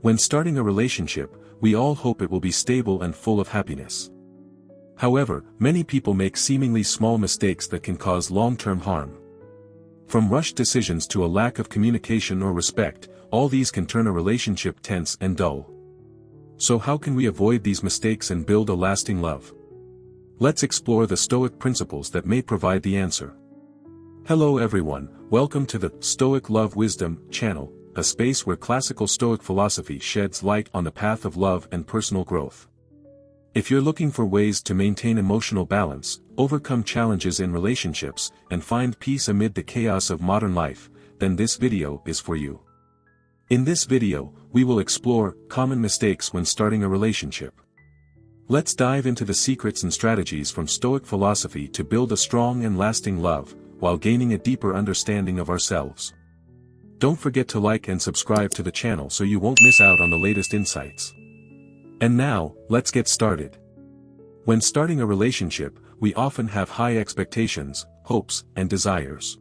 When starting a relationship, we all hope it will be stable and full of happiness. However, many people make seemingly small mistakes that can cause long-term harm. From rushed decisions to a lack of communication or respect, all these can turn a relationship tense and dull. So how can we avoid these mistakes and build a lasting love? Let's explore the Stoic principles that may provide the answer. Hello everyone, welcome to the Stoic Love Wisdom channel, a space where classical Stoic philosophy sheds light on the path of love and personal growth. If you're looking for ways to maintain emotional balance, overcome challenges in relationships, and find peace amid the chaos of modern life, then this video is for you. In this video, we will explore common mistakes when starting a relationship. Let's dive into the secrets and strategies from Stoic philosophy to build a strong and lasting love, while gaining a deeper understanding of ourselves. Don't forget to like and subscribe to the channel so you won't miss out on the latest insights. And now, let's get started. When starting a relationship, we often have high expectations, hopes, and desires.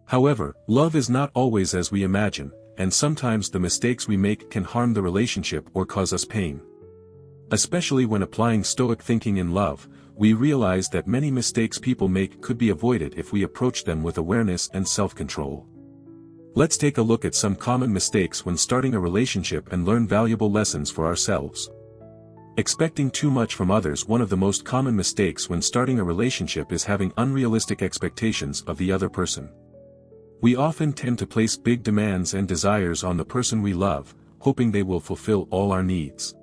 However, love is not always as we imagine, and sometimes the mistakes we make can harm the relationship or cause us pain. Especially when applying Stoic thinking in love, we realize that many mistakes people make could be avoided if we approach them with awareness and self-control. Let's take a look at some common mistakes when starting a relationship and learn valuable lessons for ourselves. Expecting too much from others. One of the most common mistakes when starting a relationship is having unrealistic expectations of the other person. We often tend to place big demands and desires on the person we love, hoping they will fulfill all our needs.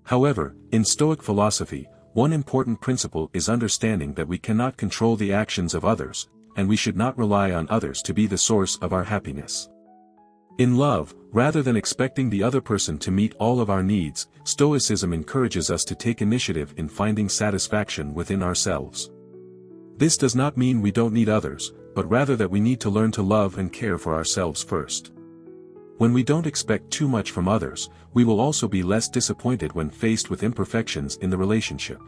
However, in Stoic philosophy, one important principle is understanding that we cannot control the actions of others, and we should not rely on others to be the source of our happiness. In love, rather than expecting the other person to meet all of our needs, Stoicism encourages us to take initiative in finding satisfaction within ourselves. This does not mean we don't need others, but rather that we need to learn to love and care for ourselves first. When we don't expect too much from others, we will also be less disappointed when faced with imperfections in the relationship.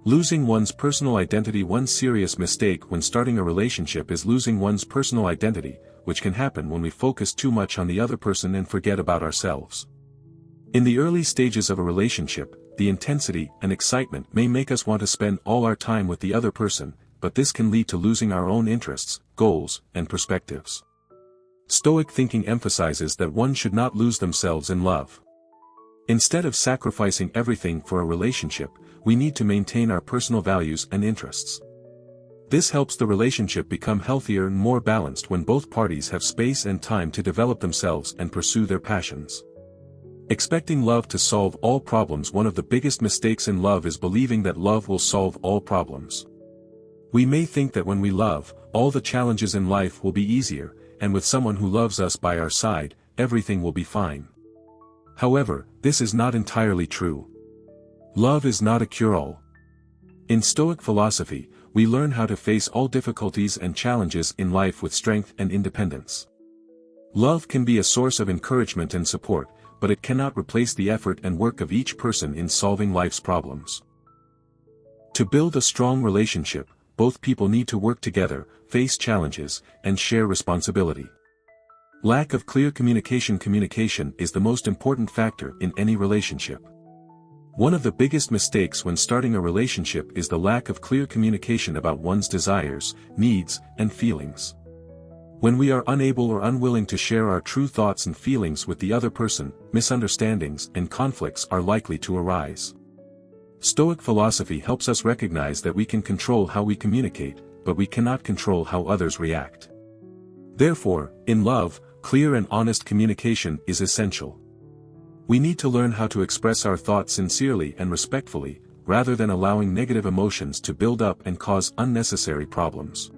Losing one's personal identity. One serious mistake when starting a relationship is losing one's personal identity, which can happen when we focus too much on the other person and forget about ourselves. In the early stages of a relationship, the intensity and excitement may make us want to spend all our time with the other person, but this can lead to losing our own interests, goals, and perspectives. Stoic thinking emphasizes that one should not lose themselves in love. Instead of sacrificing everything for a relationship, we need to maintain our personal values and interests. This helps the relationship become healthier and more balanced when both parties have space and time to develop themselves and pursue their passions. Expecting love to solve all problems. One of the biggest mistakes in love is believing that love will solve all problems. We may think that when we love, all the challenges in life will be easier, and with someone who loves us by our side, everything will be fine. However, this is not entirely true. Love is not a cure-all. In Stoic philosophy, we learn how to face all difficulties and challenges in life with strength and independence. Love can be a source of encouragement and support, but it cannot replace the effort and work of each person in solving life's problems. To build a strong relationship, both people need to work together, face challenges, and share responsibility. Lack of clear communication. Communication is the most important factor in any relationship. One of the biggest mistakes when starting a relationship is the lack of clear communication about one's desires, needs, and feelings. When we are unable or unwilling to share our true thoughts and feelings with the other person, misunderstandings and conflicts are likely to arise. Stoic philosophy helps us recognize that we can control how we communicate, but we cannot control how others react. Therefore, in love, clear and honest communication is essential. We need to learn how to express our thoughts sincerely and respectfully, rather than allowing negative emotions to build up and cause unnecessary problems.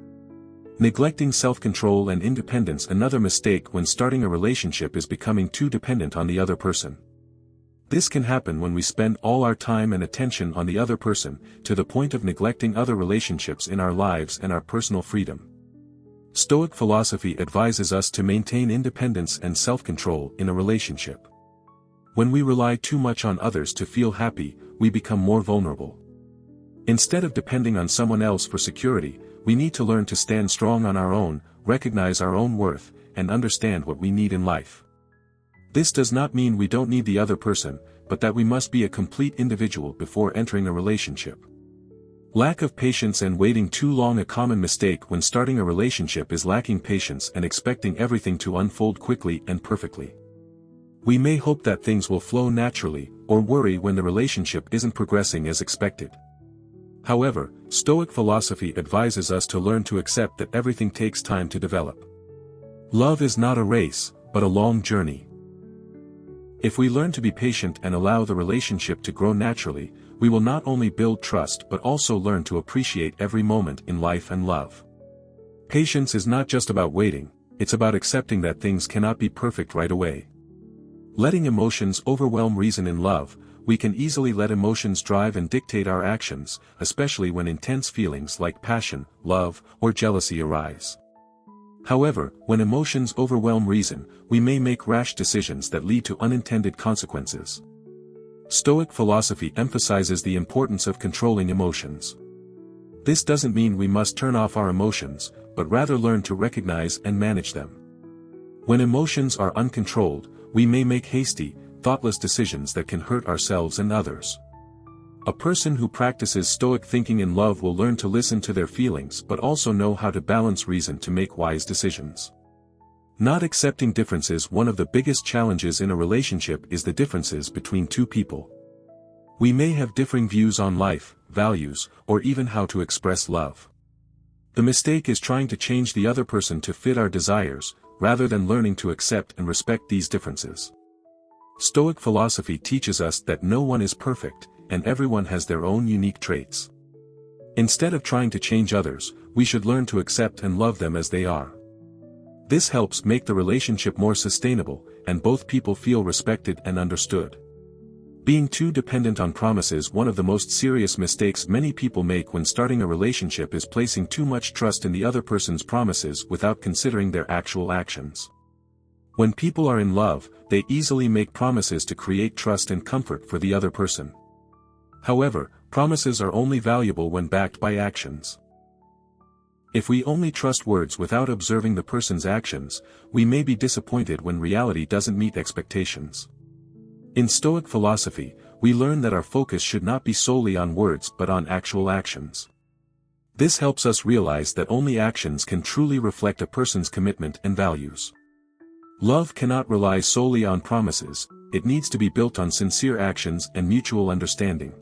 Neglecting self-control and independence. Another mistake when starting a relationship is becoming too dependent on the other person. This can happen when we spend all our time and attention on the other person, to the point of neglecting other relationships in our lives and our personal freedom. Stoic philosophy advises us to maintain independence and self-control in a relationship. When we rely too much on others to feel happy, we become more vulnerable. Instead of depending on someone else for security, we need to learn to stand strong on our own, recognize our own worth, and understand what we need in life. This does not mean we don't need the other person, but that we must be a complete individual before entering a relationship. Lack of patience and waiting too long. A common mistake when starting a relationship is lacking patience and expecting everything to unfold quickly and perfectly. We may hope that things will flow naturally, or worry when the relationship isn't progressing as expected. However, Stoic philosophy advises us to learn to accept that everything takes time to develop. Love is not a race, but a long journey. If we learn to be patient and allow the relationship to grow naturally, we will not only build trust but also learn to appreciate every moment in life and love. Patience is not just about waiting, it's about accepting that things cannot be perfect right away. Letting emotions overwhelm reason. In love, we can easily let emotions drive and dictate our actions, especially when intense feelings like passion, love, or jealousy arise. However, when emotions overwhelm reason, we may make rash decisions that lead to unintended consequences. Stoic philosophy emphasizes the importance of controlling emotions. This doesn't mean we must turn off our emotions, but rather learn to recognize and manage them. When emotions are uncontrolled, we may make hasty, thoughtless decisions that can hurt ourselves and others. A person who practices Stoic thinking in love will learn to listen to their feelings but also know how to balance reason to make wise decisions. Not accepting differences. One of the biggest challenges in a relationship is the differences between two people. We may have differing views on life, values, or even how to express love. The mistake is trying to change the other person to fit our desires, rather than learning to accept and respect these differences. Stoic philosophy teaches us that no one is perfect, and everyone has their own unique traits. Instead of trying to change others, we should learn to accept and love them as they are. This helps make the relationship more sustainable, and both people feel respected and understood. Being too dependent on promises. One of the most serious mistakes many people make when starting a relationship is placing too much trust in the other person's promises without considering their actual actions. When people are in love, they easily make promises to create trust and comfort for the other person. However, promises are only valuable when backed by actions. If we only trust words without observing the person's actions, we may be disappointed when reality doesn't meet expectations. In Stoic philosophy, we learn that our focus should not be solely on words but on actual actions. This helps us realize that only actions can truly reflect a person's commitment and values. Love cannot rely solely on promises, it needs to be built on sincere actions and mutual understanding.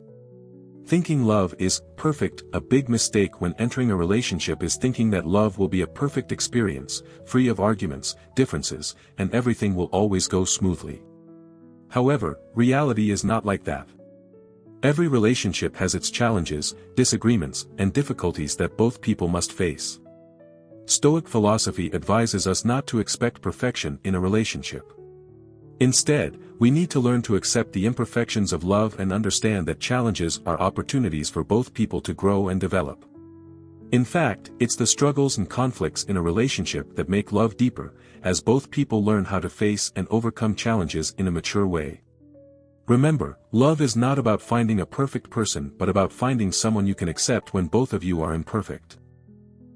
Thinking love is perfect. A big mistake when entering a relationship is thinking that love will be a perfect experience, free of arguments, differences, and everything will always go smoothly. However, reality is not like that. Every relationship has its challenges, disagreements, and difficulties that both people must face. Stoic philosophy advises us not to expect perfection in a relationship. Instead, we need to learn to accept the imperfections of love and understand that challenges are opportunities for both people to grow and develop. In fact, it's the struggles and conflicts in a relationship that make love deeper, as both people learn how to face and overcome challenges in a mature way. Remember, love is not about finding a perfect person but about finding someone you can accept when both of you are imperfect.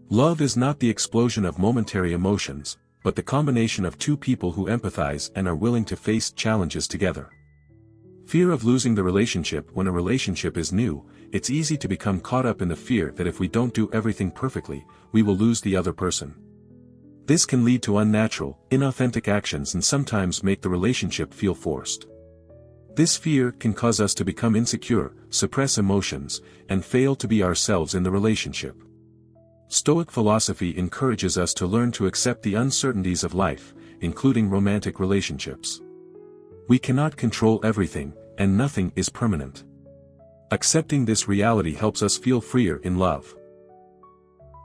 Love is not the explosion of momentary emotions, but the combination of two people who empathize and are willing to face challenges together. Fear of losing the relationship. When a relationship is new, it's easy to become caught up in the fear that if we don't do everything perfectly, we will lose the other person. This can lead to unnatural, inauthentic actions and sometimes make the relationship feel forced. This fear can cause us to become insecure, suppress emotions, and fail to be ourselves in the relationship. Stoic philosophy encourages us to learn to accept the uncertainties of life, including romantic relationships. We cannot control everything, and nothing is permanent. Accepting this reality helps us feel freer in love.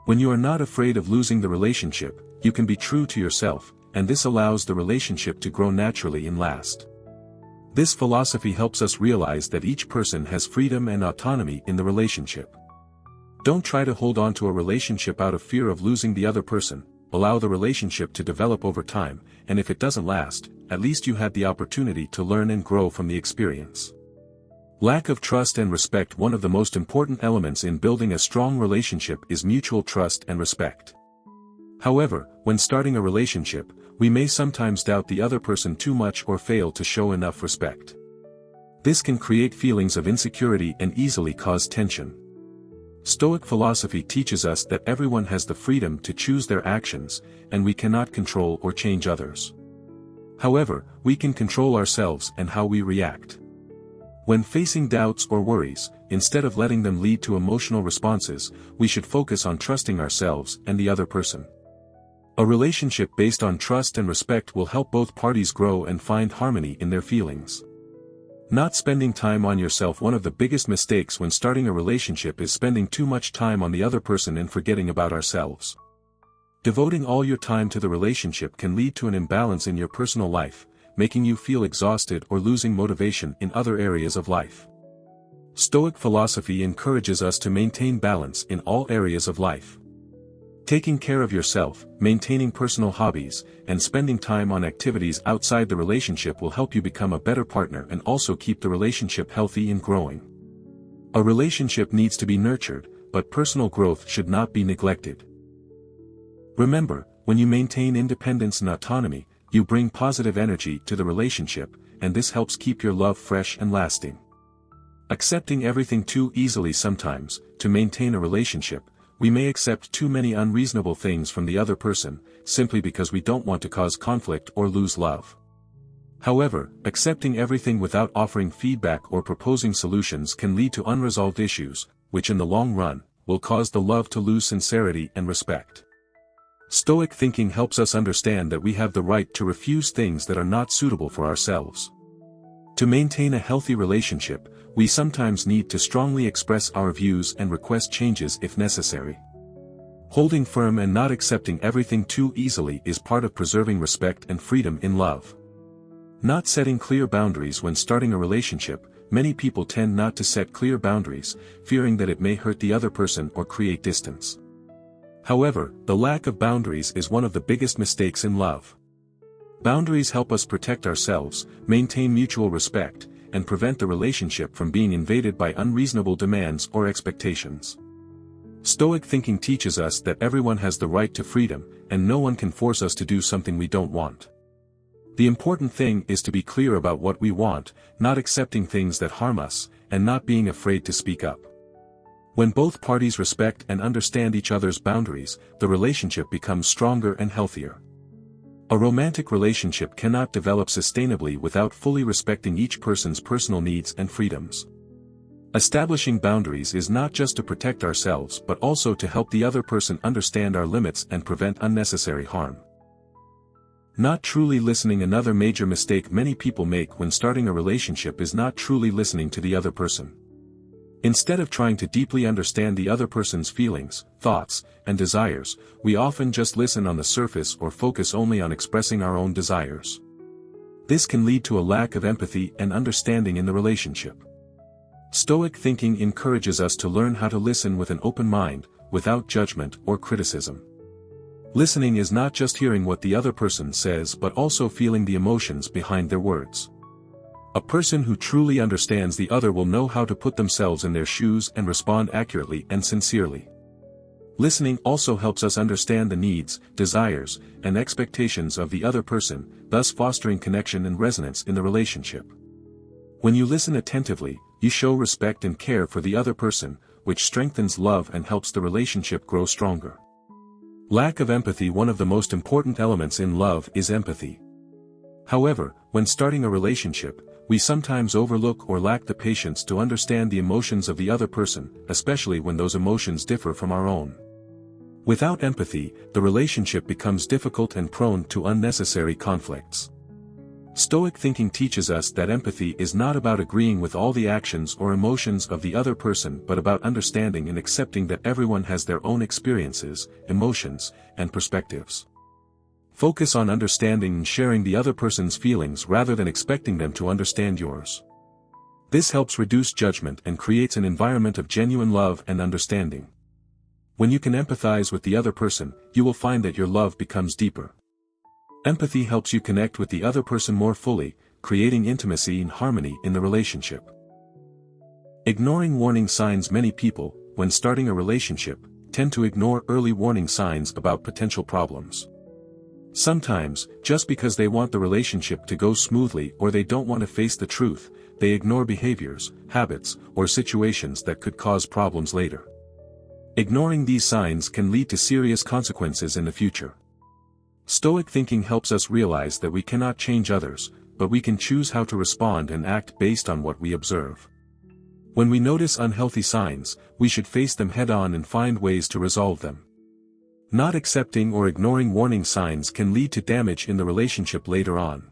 When you are not afraid of losing the relationship, you can be true to yourself, and this allows the relationship to grow naturally and last. This philosophy helps us realize that each person has freedom and autonomy in the relationship. Don't try to hold on to a relationship out of fear of losing the other person. Allow the relationship to develop over time, and if it doesn't last, at least you had the opportunity to learn and grow from the experience. Lack of trust and respect. One of the most important elements in building a strong relationship is mutual trust and respect. However, when starting a relationship, we may sometimes doubt the other person too much or fail to show enough respect. This can create feelings of insecurity and easily cause tension. Stoic philosophy teaches us that everyone has the freedom to choose their actions, and we cannot control or change others. However, we can control ourselves and how we react. When facing doubts or worries, instead of letting them lead to emotional responses, we should focus on trusting ourselves and the other person. A relationship based on trust and respect will help both parties grow and find harmony in their feelings. Not spending time on yourself. One of the biggest mistakes when starting a relationship is spending too much time on the other person and forgetting about ourselves. Devoting all your time to the relationship can lead to an imbalance in your personal life, making you feel exhausted or losing motivation in other areas of life. Stoic philosophy encourages us to maintain balance in all areas of life. Taking care of yourself, maintaining personal hobbies, and spending time on activities outside the relationship will help you become a better partner and also keep the relationship healthy and growing. A relationship needs to be nurtured, but personal growth should not be neglected. Remember, when you maintain independence and autonomy, you bring positive energy to the relationship, and this helps keep your love fresh and lasting. Accepting everything too easily. Sometimes, to maintain a relationship, we may accept too many unreasonable things from the other person, simply because we don't want to cause conflict or lose love. However, accepting everything without offering feedback or proposing solutions can lead to unresolved issues, which in the long run, will cause the love to lose sincerity and respect. Stoic thinking helps us understand that we have the right to refuse things that are not suitable for ourselves. To maintain a healthy relationship, we sometimes need to strongly express our views and request changes if necessary. Holding firm and not accepting everything too easily is part of preserving respect and freedom in love. Not setting clear boundaries. When starting a relationship, many people tend not to set clear boundaries, fearing that it may hurt the other person or create distance. However, the lack of boundaries is one of the biggest mistakes in love. Boundaries help us protect ourselves, maintain mutual respect, and prevent the relationship from being invaded by unreasonable demands or expectations. Stoic thinking teaches us that everyone has the right to freedom, and no one can force us to do something we don't want. The important thing is to be clear about what we want, not accepting things that harm us, and not being afraid to speak up. When both parties respect and understand each other's boundaries, the relationship becomes stronger and healthier. A romantic relationship cannot develop sustainably without fully respecting each person's personal needs and freedoms. Establishing boundaries is not just to protect ourselves but also to help the other person understand our limits and prevent unnecessary harm. Not truly listening. Another major mistake many people make when starting a relationship is not truly listening to the other person. Instead of trying to deeply understand the other person's feelings, thoughts, and desires, we often just listen on the surface or focus only on expressing our own desires. This can lead to a lack of empathy and understanding in the relationship. Stoic thinking encourages us to learn how to listen with an open mind, without judgment or criticism. Listening is not just hearing what the other person says but also feeling the emotions behind their words. A person who truly understands the other will know how to put themselves in their shoes and respond accurately and sincerely. Listening also helps us understand the needs, desires, and expectations of the other person, thus fostering connection and resonance in the relationship. When you listen attentively, you show respect and care for the other person, which strengthens love and helps the relationship grow stronger. Lack of empathy. One of the most important elements in love is empathy. However, when starting a relationship, we sometimes overlook or lack the patience to understand the emotions of the other person, especially when those emotions differ from our own. Without empathy, the relationship becomes difficult and prone to unnecessary conflicts. Stoic thinking teaches us that empathy is not about agreeing with all the actions or emotions of the other person but about understanding and accepting that everyone has their own experiences, emotions, and perspectives. Focus on understanding and sharing the other person's feelings rather than expecting them to understand yours. This helps reduce judgment and creates an environment of genuine love and understanding. When you can empathize with the other person, you will find that your love becomes deeper. Empathy helps you connect with the other person more fully, creating intimacy and harmony in the relationship. Ignoring warning signs. Many people, when starting a relationship, tend to ignore early warning signs about potential problems. Sometimes, just because they want the relationship to go smoothly or they don't want to face the truth, they ignore behaviors, habits, or situations that could cause problems later. Ignoring these signs can lead to serious consequences in the future. Stoic thinking helps us realize that we cannot change others, but we can choose how to respond and act based on what we observe. When we notice unhealthy signs, we should face them head-on and find ways to resolve them. Not accepting or ignoring warning signs can lead to damage in the relationship later on.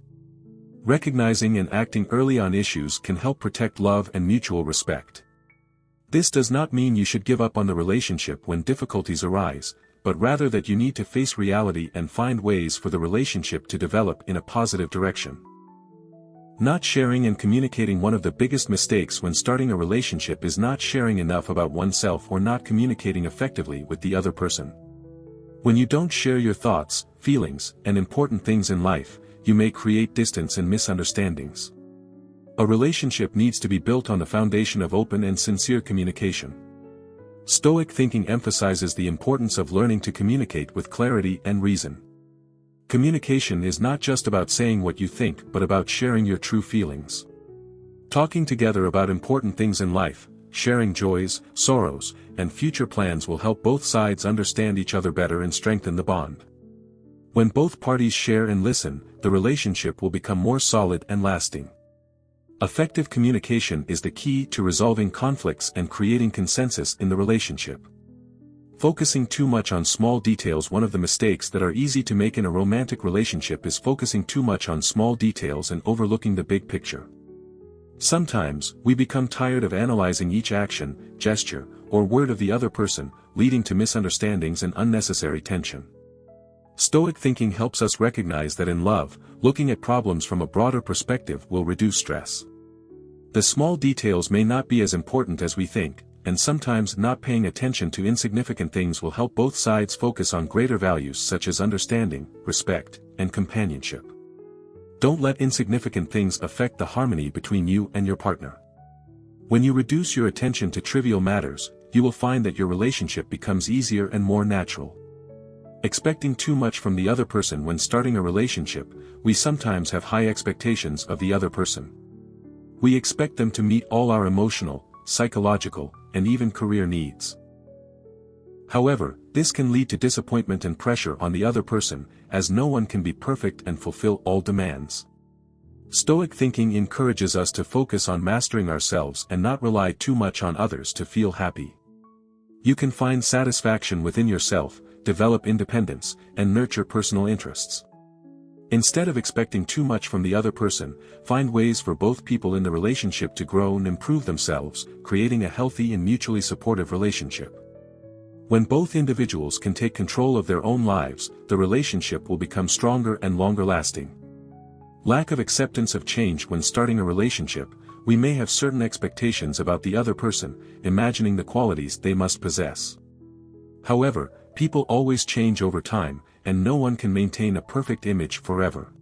Recognizing and acting early on issues can help protect love and mutual respect. This does not mean you should give up on the relationship when difficulties arise, but rather that you need to face reality and find ways for the relationship to develop in a positive direction. Not sharing and communicating. One of the biggest mistakes when starting a relationship is not sharing enough about oneself or not communicating effectively with the other person. When you don't share your thoughts, feelings, and important things in life, you may create distance and misunderstandings. A relationship needs to be built on the foundation of open and sincere communication. Stoic thinking emphasizes the importance of learning to communicate with clarity and reason. Communication is not just about saying what you think but about sharing your true feelings. Talking together about important things in life, sharing joys, sorrows, and future plans will help both sides understand each other better and strengthen the bond. When both parties share and listen, the relationship will become more solid and lasting. Effective communication is the key to resolving conflicts and creating consensus in the relationship. Focusing too much on small details. One of the mistakes that are easy to make in a romantic relationship is focusing too much on small details and overlooking the big picture. Sometimes, we become tired of analyzing each action, gesture, or word of the other person, leading to misunderstandings and unnecessary tension. Stoic thinking helps us recognize that in love, looking at problems from a broader perspective will reduce stress. The small details may not be as important as we think, and sometimes not paying attention to insignificant things will help both sides focus on greater values such as understanding, respect, and companionship. Don't let insignificant things affect the harmony between you and your partner. When you reduce your attention to trivial matters, you will find that your relationship becomes easier and more natural. Expecting too much from the other person. When starting a relationship, we sometimes have high expectations of the other person. We expect them to meet all our emotional, psychological, and even career needs. However, this can lead to disappointment and pressure on the other person, as no one can be perfect and fulfill all demands. Stoic thinking encourages us to focus on mastering ourselves and not rely too much on others to feel happy. You can find satisfaction within yourself, develop independence, and nurture personal interests. Instead of expecting too much from the other person, find ways for both people in the relationship to grow and improve themselves, creating a healthy and mutually supportive relationship. When both individuals can take control of their own lives, the relationship will become stronger and longer lasting. Lack of acceptance of change. When starting a relationship, we may have certain expectations about the other person, imagining the qualities they must possess. However, people always change over time, and no one can maintain a perfect image forever.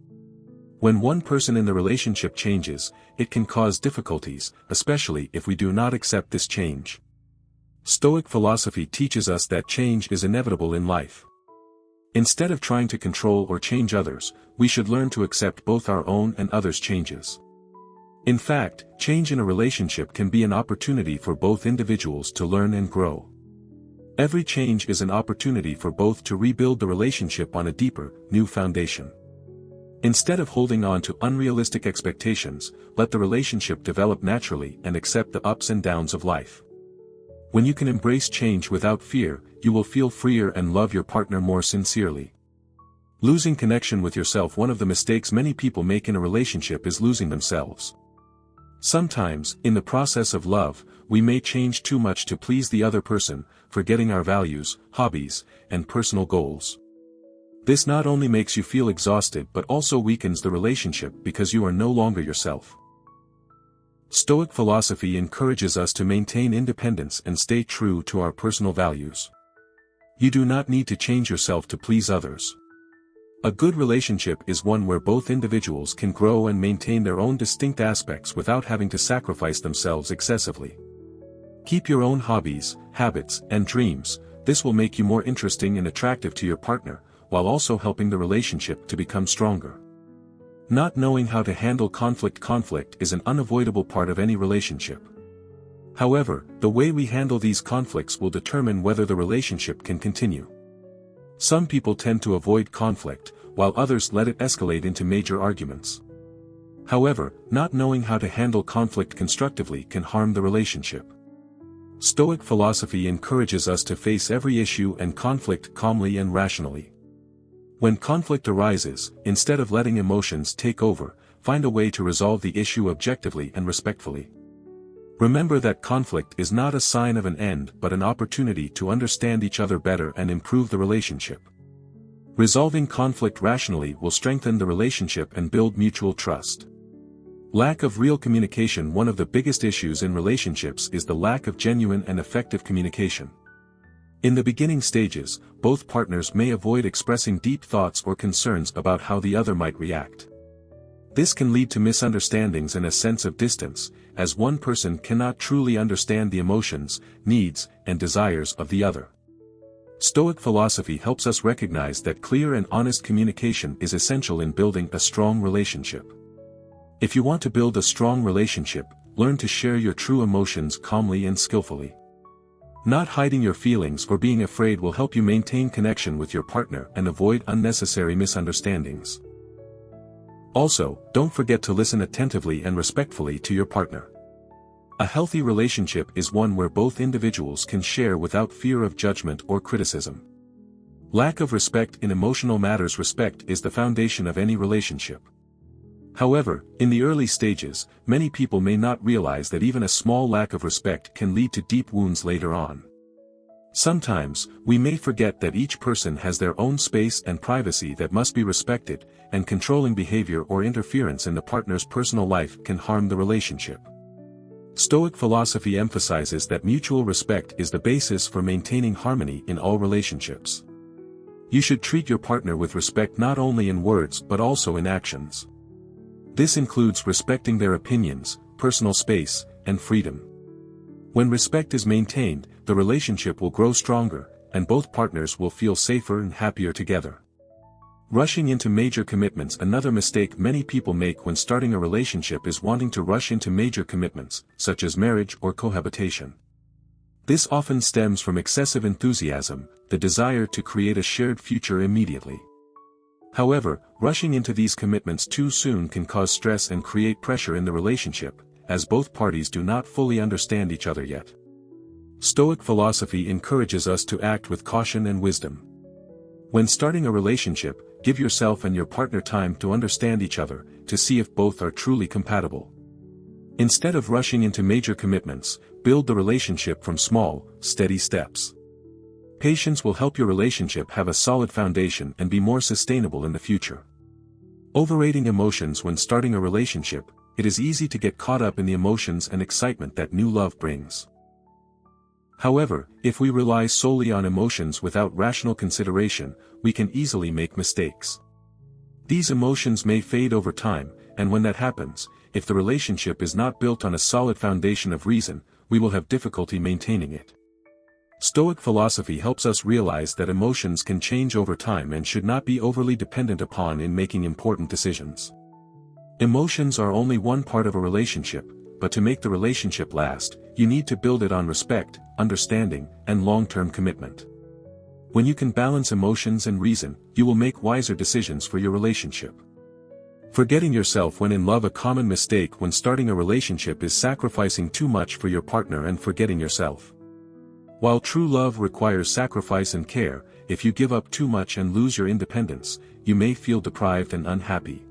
When one person in the relationship changes, it can cause difficulties, especially if we do not accept this change. Stoic philosophy teaches us that change is inevitable in life. Instead of trying to control or change others, we should learn to accept both our own and others' changes. In fact, change in a relationship can be an opportunity for both individuals to learn and grow. Every change is an opportunity for both to rebuild the relationship on a deeper, new foundation. Instead of holding on to unrealistic expectations, let the relationship develop naturally and accept the ups and downs of life. When you can embrace change without fear, you will feel freer and love your partner more sincerely. Losing connection with yourself. One of the mistakes many people make in a relationship is losing themselves. Sometimes, in the process of love, we may change too much to please the other person, forgetting our values, hobbies, and personal goals. This not only makes you feel exhausted but also weakens the relationship because you are no longer yourself. Stoic philosophy encourages us to maintain independence and stay true to our personal values. You do not need to change yourself to please others. A good relationship is one where both individuals can grow and maintain their own distinct aspects without having to sacrifice themselves excessively. Keep your own hobbies, habits, and dreams. This will make you more interesting and attractive to your partner, while also helping the relationship to become stronger. Not knowing how to handle conflict is an unavoidable part of any relationship. However, the way we handle these conflicts will determine whether the relationship can continue. Some people tend to avoid conflict, while others let it escalate into major arguments. However, not knowing how to handle conflict constructively can harm the relationship. Stoic philosophy encourages us to face every issue and conflict calmly and rationally. When conflict arises, instead of letting emotions take over, find a way to resolve the issue objectively and respectfully. Remember that conflict is not a sign of an end but an opportunity to understand each other better and improve the relationship. Resolving conflict rationally will strengthen the relationship and build mutual trust. Lack of real communication. One of the biggest issues in relationships is the lack of genuine and effective communication. In the beginning stages, both partners may avoid expressing deep thoughts or concerns about how the other might react. This can lead to misunderstandings and a sense of distance, as one person cannot truly understand the emotions, needs, and desires of the other. Stoic philosophy helps us recognize that clear and honest communication is essential in building a strong relationship. If you want to build a strong relationship, learn to share your true emotions calmly and skillfully. Not hiding your feelings or being afraid will help you maintain connection with your partner and avoid unnecessary misunderstandings. Also, don't forget to listen attentively and respectfully to your partner. A healthy relationship is one where both individuals can share without fear of judgment or criticism. Lack of respect in emotional matters. Respect is the foundation of any relationship. However, in the early stages, many people may not realize that even a small lack of respect can lead to deep wounds later on. Sometimes, we may forget that each person has their own space and privacy that must be respected, and controlling behavior or interference in the partner's personal life can harm the relationship. Stoic philosophy emphasizes that mutual respect is the basis for maintaining harmony in all relationships. You should treat your partner with respect not only in words but also in actions. This includes respecting their opinions, personal space, and freedom. When respect is maintained, the relationship will grow stronger, and both partners will feel safer and happier together. Rushing into major commitments. Another mistake many people make when starting a relationship is wanting to rush into major commitments, such as marriage or cohabitation. This often stems from excessive enthusiasm, the desire to create a shared future immediately. However, rushing into these commitments too soon can cause stress and create pressure in the relationship, as both parties do not fully understand each other yet. Stoic philosophy encourages us to act with caution and wisdom. When starting a relationship, give yourself and your partner time to understand each other, to see if both are truly compatible. Instead of rushing into major commitments, build the relationship from small, steady steps. Patience will help your relationship have a solid foundation and be more sustainable in the future. Overrating emotions. When starting a relationship, it is easy to get caught up in the emotions and excitement that new love brings. However, if we rely solely on emotions without rational consideration, we can easily make mistakes. These emotions may fade over time, and when that happens, if the relationship is not built on a solid foundation of reason, we will have difficulty maintaining it. Stoic philosophy helps us realize that emotions can change over time and should not be overly dependent upon in making important decisions. Emotions are only one part of a relationship, but to make the relationship last, you need to build it on respect, understanding, and long-term commitment. When you can balance emotions and reason, you will make wiser decisions for your relationship. Forgetting yourself when in love. A common mistake when starting a relationship is sacrificing too much for your partner and forgetting yourself. While true love requires sacrifice and care, if you give up too much and lose your independence, you may feel deprived and unhappy.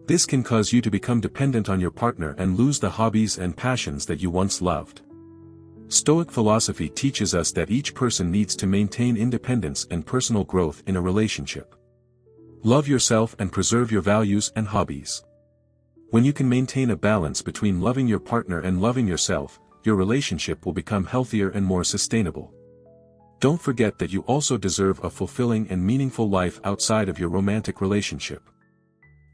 This can cause you to become dependent on your partner and lose the hobbies and passions that you once loved. Stoic philosophy teaches us that each person needs to maintain independence and personal growth in a relationship. Love yourself and preserve your values and hobbies. When you can maintain a balance between loving your partner and loving yourself, your relationship will become healthier and more sustainable. Don't forget that you also deserve a fulfilling and meaningful life outside of your romantic relationship.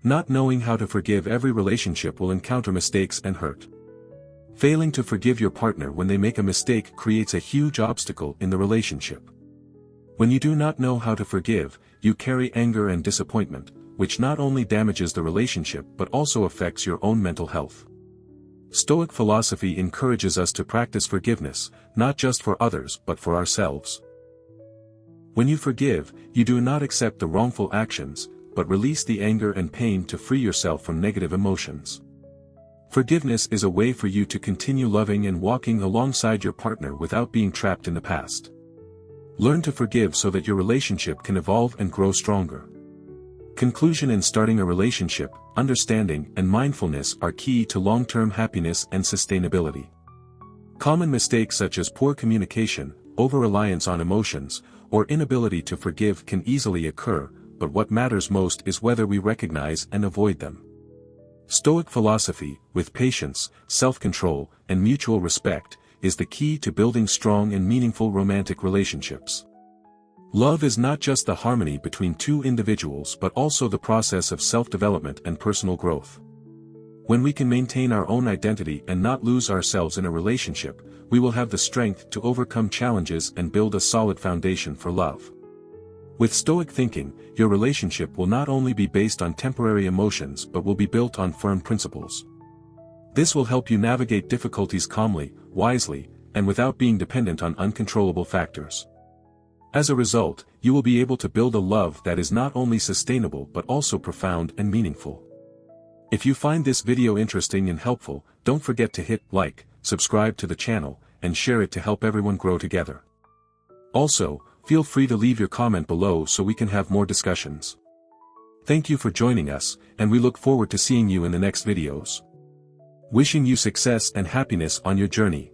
Not knowing how to forgive. Every relationship will encounter mistakes and hurt. Failing to forgive your partner when they make a mistake creates a huge obstacle in the relationship. When you do not know how to forgive, you carry anger and disappointment, which not only damages the relationship but also affects your own mental health. Stoic philosophy encourages us to practice forgiveness, not just for others but for ourselves. When you forgive, you do not accept the wrongful actions, but release the anger and pain to free yourself from negative emotions. Forgiveness is a way for you to continue loving and walking alongside your partner without being trapped in the past. Learn to forgive so that your relationship can evolve and grow stronger. Conclusion: in starting a relationship, understanding and mindfulness are key to long-term happiness and sustainability. Common mistakes such as poor communication, over-reliance on emotions, or inability to forgive can easily occur, but what matters most is whether we recognize and avoid them. Stoic philosophy, with patience, self-control, and mutual respect, is the key to building strong and meaningful romantic relationships. Love is not just the harmony between two individuals but also the process of self-development and personal growth. When we can maintain our own identity and not lose ourselves in a relationship, we will have the strength to overcome challenges and build a solid foundation for love. With Stoic thinking, your relationship will not only be based on temporary emotions but will be built on firm principles. This will help you navigate difficulties calmly, wisely, and without being dependent on uncontrollable factors. As a result, you will be able to build a love that is not only sustainable but also profound and meaningful. If you find this video interesting and helpful, don't forget to hit like, subscribe to the channel, and share it to help everyone grow together. Also, feel free to leave your comment below so we can have more discussions. Thank you for joining us, and we look forward to seeing you in the next videos. Wishing you success and happiness on your journey.